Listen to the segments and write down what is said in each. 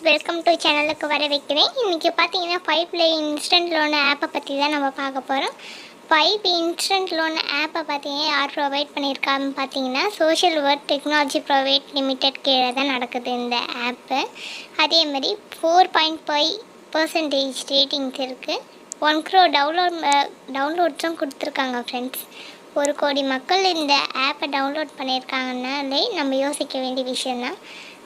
Welcome to சேனலுக்கு வர வைக்கிறேன். இன்றைக்கி பார்த்தீங்கன்னா 5 இன்ஸ்டன்ட் லோன் ஆப்பை பற்றி தான் நம்ம பார்க்க போகிறோம். 5 இன்ஸ்டன்ட் லோன் ஆப்பை பார்த்தீங்கன்னா யார் ப்ரொவைட் பண்ணியிருக்கான்னு பார்த்தீங்கன்னா social work technology private limited கீழே தான் நடக்குது இந்த ஆப்பு. அதே மாதிரி 4.5% ரேட்டிங்ஸ் இருக்குது. 1 crore டவுன்லோட்ஸும் கொடுத்துருக்காங்க ஃப்ரெண்ட்ஸ். 1 கோடி மக்கள் இந்த ஆப்பை டவுன்லோட் பண்ணியிருக்காங்கனாலே நம்ம யோசிக்க வேண்டிய விஷயந்தான்.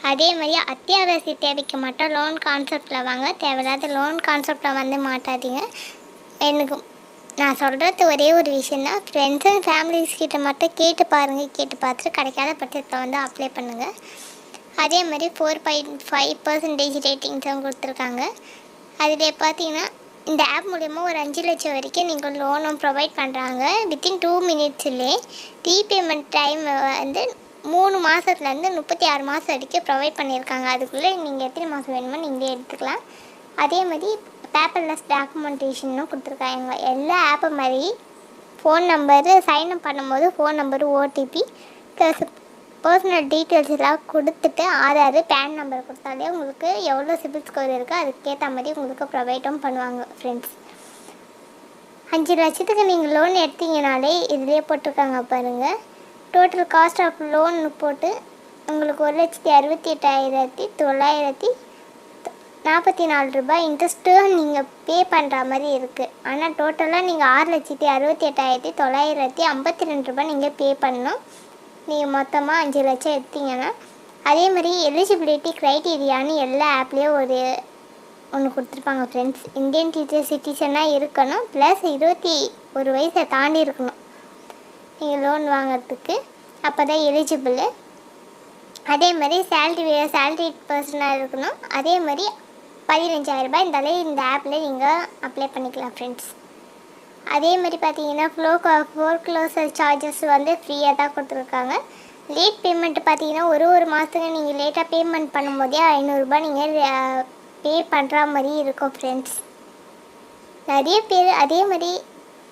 அதே மாதிரி அத்தியாவசிய தேவைக்கு மட்டும் லோன் கான்செப்டில் வாங்க, தேவையில்லாத லோன் கான்செப்டில் வந்து மாட்டாதீங்க. எனக்கு நான் சொல்கிறது ஒரே ஒரு விஷயந்தான், ஃப்ரெண்ட்ஸ் அண்ட் ஃபேமிலிஸ் கிட்ட மட்டும் கேட்டு பாருங்கள். கேட்டு பார்த்துட்டு கிடைக்காத பட்சத்தில் வந்து அப்ளை பண்ணுங்கள். அதே மாதிரி 4.5% ரேட்டிங்ஸும் கொடுத்துருக்காங்க. அதில் பார்த்தீங்கன்னா இந்த ஆப் மூலமா ஒரு 5 லட்சம் வரைக்கும் நீங்கள் லோனும் ப்ரொவைட் பண்ணுறாங்க. வித்தின் 2 மினிட்ஸ்லேயே ரீபேமெண்ட் டைம் வந்து 3 மாதத்துலேருந்து 36 மாதம் வரைக்கும் ப்ரொவைட் பண்ணியிருக்காங்க. அதுக்குள்ளே நீங்கள் எத்தனை மாதம் வேணுமோ நீங்களே எடுத்துக்கலாம். அதே மாதிரி பேப்பர்லெஸ் டாக்குமெண்டேஷனும் கொடுத்துருக்காங்க. எல்லா ஆப்பை மாதிரி ஃபோன் நம்பரு சைன்அப் பண்ணும்போது phone number, OTP plus personal details எல்லாம் கொடுத்துட்டு ஆதார், பேன் நம்பர் கொடுத்தாலே உங்களுக்கு எவ்வளோ சிபில் ஸ்கோர் இருக்கோ அதுக்கேற்ற மாதிரி உங்களுக்கு ப்ரொவைடும் பண்ணுவாங்க ஃப்ரெண்ட்ஸ். 5 லட்சத்துக்கு நீங்கள் லோன் எடுத்தீங்கனாலே இதிலே போட்டிருக்காங்க பாருங்கள். டோட்டல் காஸ்ட் ஆஃப் லோன் போட்டு உங்களுக்கு 1,68,944 ரூபாய் இன்ட்ரெஸ்ட்டும் நீங்கள் பே பண்ணுற மாதிரி இருக்குது. ஆனால் டோட்டலாக நீங்கள் 6,68,952 ரூபாய் நீங்கள் பே பண்ணணும். நீங்கள் மொத்தமாக 5 லட்சம் எடுத்தீங்கன்னா. அதே மாதிரி எலிஜிபிலிட்டி க்ரைட்டீரியான்னு எல்லா ஆப்லேயும் ஒன்று கொடுத்துருப்பாங்க ஃப்ரெண்ட்ஸ். இந்தியன் சிட்டிசனாக இருக்கணும், ப்ளஸ் 21 வயசை தாண்டி இருக்கணும் நீங்கள் லோன் வாங்கிறதுக்கு, அப்போ தான் எலிஜிபிள். அதே மாதிரி சேல்ரி பர்சனாக இருக்கணும். அதே மாதிரி 15,000 ரூபாய் இருந்தாலே இந்த ஆப்பில் நீங்கள் அப்ளை பண்ணிக்கலாம் ஃப்ரெண்ட்ஸ். அதே மாதிரி பார்த்தீங்கன்னா ஃபோர்க்ளோசர் சார்ஜஸ் வந்து ஃப்ரீயாக தான் கொடுத்துருக்காங்க. லேட் பேமெண்ட் பார்த்தீங்கன்னா ஒரு மாதத்துக்கு நீங்கள் லேட்டாக பேமெண்ட் பண்ணும்போதே 500 ரூபாய் நீங்கள் பே பண்ணுற மாதிரி இருக்கும் ஃப்ரெண்ட்ஸ். நிறைய பேர் அதே மாதிரி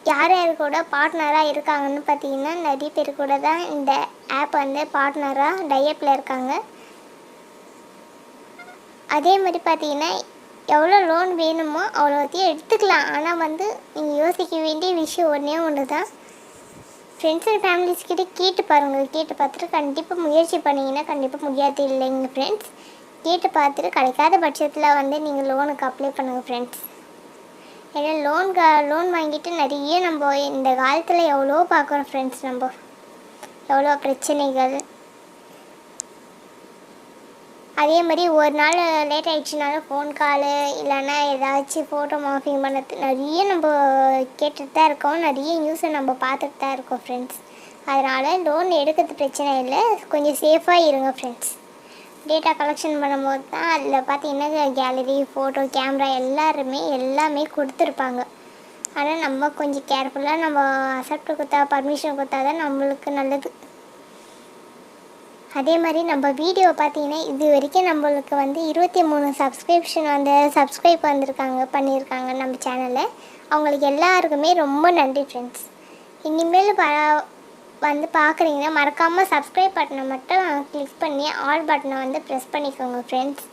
யார் கூட பார்ட்னராக இருக்காங்கன்னு பார்த்தீங்கன்னா நிறைய பேர் கூட தான் இந்த ஆப் வந்து பார்ட்னராக டைப்பில் இருக்காங்க. அதே மாதிரி பார்த்தீங்கன்னா எவ்வளோ லோன் வேணுமோ அவ்வளோத்தையும் எடுத்துக்கலாம். ஆனால் வந்து நீங்கள் யோசிக்க வேண்டிய விஷயம் ஒன்று தான், ஃப்ரெண்ட்ஸ் அண்ட் ஃபேமிலிஸ் கிட்டே கேட்டு பாருங்கள். கேட்டு பார்த்துட்டு கண்டிப்பாக முயற்சி பண்ணிங்கன்னா கண்டிப்பாக முடியாது இல்லைங்க ஃப்ரெண்ட்ஸ். கேட்டு பார்த்துட்டு கிடைக்காத பட்சத்தில் வந்து நீங்கள் லோனுக்கு அப்ளை பண்ணுங்கள் ஃப்ரெண்ட்ஸ். ஏன்னா லோன் வாங்கிட்டு நிறைய நம்ம இந்த காலத்தில் எவ்வளோ பார்க்குறோம் ஃப்ரெண்ட்ஸ். நம்ம எவ்வளோ பிரச்சனைகள். அதே மாதிரி ஒரு நாள் லேட் ஆகிடுச்சுனாலும் ஃபோன் காலு இல்லைன்னா ஏதாச்சும் ஃபோட்டோ மார்ஃபிங் பண்ணது நிறைய நம்ம கேட்டுட்டு தான் இருக்கோம். நிறைய நியூஸை நம்ம பார்த்துட்டு தான் இருக்கோம் ஃப்ரெண்ட்ஸ். அதனால் லோன் எடுக்கிறது பிரச்சனை இல்லை, கொஞ்சம் சேஃபாக இருங்க ஃப்ரெண்ட்ஸ். டேட்டா கலெக்ஷன் பண்ணும்போது தான் அதில் பார்த்தீங்கன்னா கேலரி, ஃபோட்டோ, கேமரா எல்லாமே கொடுத்துருப்பாங்க. ஆனால் நம்ம கொஞ்சம் கேர்ஃபுல்லாக நம்ம அக்செப்ட் கொடுத்தா, பர்மிஷன் கொடுத்தா தான் நம்மளுக்கு நல்லது. அதே மாதிரி நம்ம வீடியோ பார்த்தீங்கன்னா இது வரைக்கும் நம்மளுக்கு வந்து 23 சப்ஸ்கிரைப் பண்ணியிருக்காங்க நம்ம சேனலில். அவங்களுக்கு எல்லாருக்குமே ரொம்ப நன்றி ஃப்ரெண்ட்ஸ். இனிமேல் வந்து பார்க்குறீங்கன்னா மறக்காமல் சப்ஸ்கிரைப் பட்டனை மட்டும் கிளிக் பண்ணி ஆல் பட்டனை வந்து ப்ரெஸ் பண்ணிக்கோங்க ஃப்ரெண்ட்ஸ்.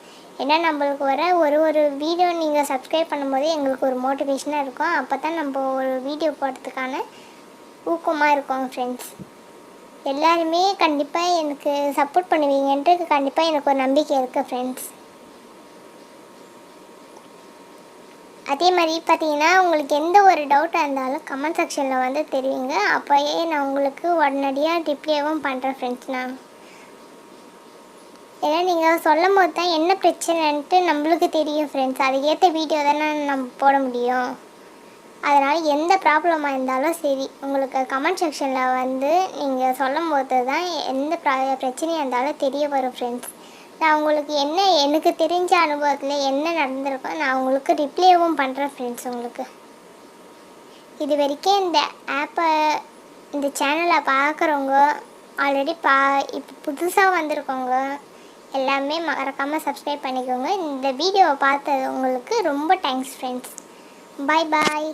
ஏன்னா நம்மளுக்கு வர ஒரு வீடியோ நீங்கள் சப்ஸ்கிரைப் பண்ணும்போது எங்களுக்கு ஒரு மோட்டிவேஷனாக இருக்கும். அப்போ தான் நம்ம ஒரு வீடியோ போடுறதுக்கான ஊக்கமாக இருக்கும் ஃப்ரெண்ட்ஸ். எல்லாருமே கண்டிப்பாக எனக்கு சப்போர்ட் பண்ணுவீங்கன்ட்டு கண்டிப்பாக எனக்கு ஒரு நம்பிக்கை இருக்குது ஃப்ரெண்ட்ஸ். அதே மாதிரி பார்த்தீங்கன்னா உங்களுக்கு எந்த ஒரு டவுட்டாக இருந்தாலும் கமெண்ட் செக்ஷனில் வந்து தெரியுங்க. அப்போயே நான் உங்களுக்கு உடனடியாக ரிப்ளைவும் பண்ணுறேன் ஃப்ரெண்ட்ஸ். ஏன்னா நீங்கள் சொல்லும் போது தான் என்ன பிரச்சனைன்ட்டு நம்மளுக்கு தெரியும் ஃப்ரெண்ட்ஸ். அதுக்கேற்ற வீடியோ தானே நம்ம போட முடியும். அதனால் எந்த ப்ராப்ளமாக இருந்தாலும் சரி உங்களுக்கு கமெண்ட் செக்ஷனில் வந்து நீங்கள் சொல்லும் போது தான் எந்த பிரச்சனையாக இருந்தாலும் தெரிய வரும் ஃப்ரெண்ட்ஸ். நான் உங்களுக்கு எனக்கு தெரிஞ்ச அனுபவத்தில் என்ன நடந்திருக்கோ நான் உங்களுக்கு ரிப்ளைவும் பண்ணுறேன் ஃப்ரெண்ட்ஸ். உங்களுக்கு இது வரைக்கும் இந்த சேனலை பார்க்குறவங்க ஆல்ரெடி இப்போ புதுசாக வந்திருக்கவங்க எல்லாமே மறக்காமல் சப்ஸ்கிரைப் பண்ணிக்கோங்க. இந்த வீடியோவை பார்த்தது உங்களுக்கு ரொம்ப தேங்க்ஸ் ஃப்ரெண்ட்ஸ். பாய்.